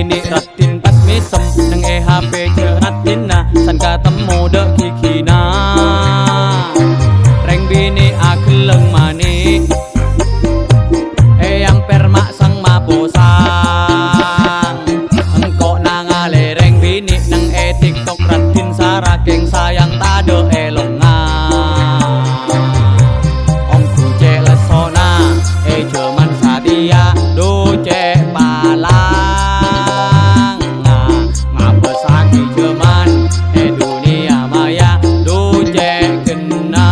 bini ratin pas mesem nang HP ceratin na san ketemu dek kikina reng bini akeleng mani yang permak sang mabosang engkau nangale reng bini nang TikTok ratin sarakeng sayang tade elongan om kuce lesona cuman sadia duce palang ngapa sakit cuman dunia maya duce kena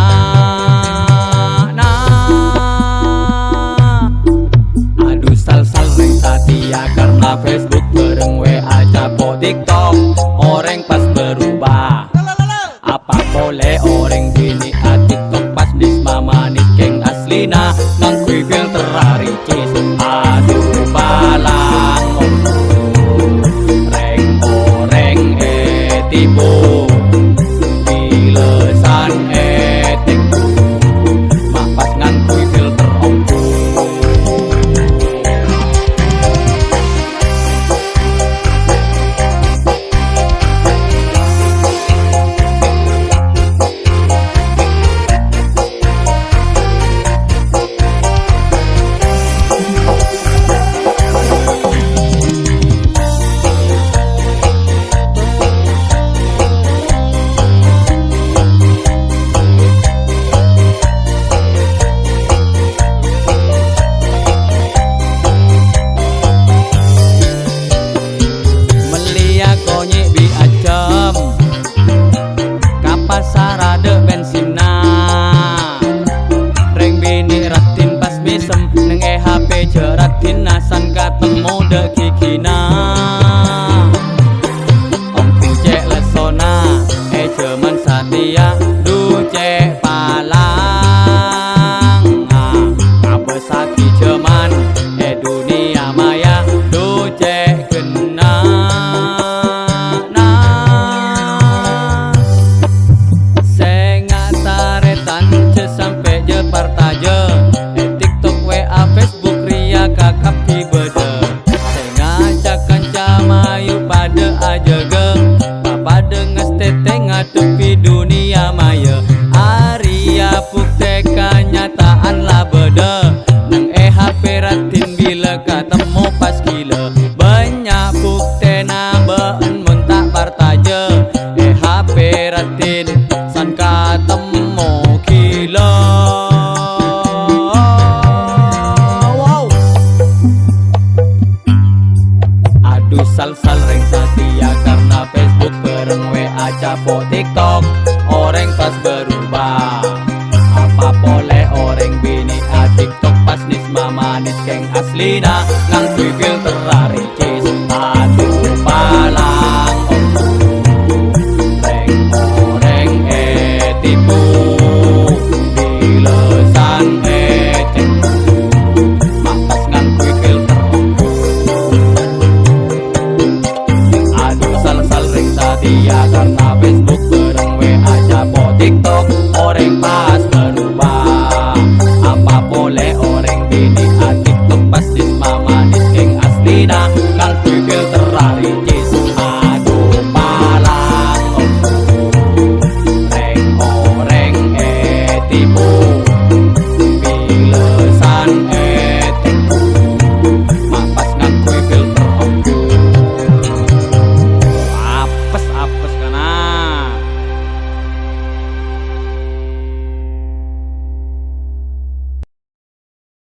aduh sal reng sadia karena Facebook bareng WA capo TikTok orang pas berubah apa boleh orang bini TikTok pas disma manis keng aslina nang kui filter ricis aduh balang reng oreng tipu bilesan tikku mak pas ngan kui filter omku sarade bensina reng bini ratin pas mesem neng HP ceratin nasan ketemu dek kikina om kuce lesona cuman satia duce palang apa sakit cuman dunia maya duce kena sampai je partaje TikTok WA Facebook ria kakap bede ngajak kanca mayu pada aja ge papa denges tete ngadepi dunia maya Arya bukte kenyataan lah bede nang HP ratin bila ketemu pas gila banyak bukte nambeen mun tak partaje HP ratin san ketemu aduh sal reng satia karena Facebook bareng WA capo TikTok orang pas berubah apa boleh orang bini TikTok pas nisma manis keng aslina ngang kui filter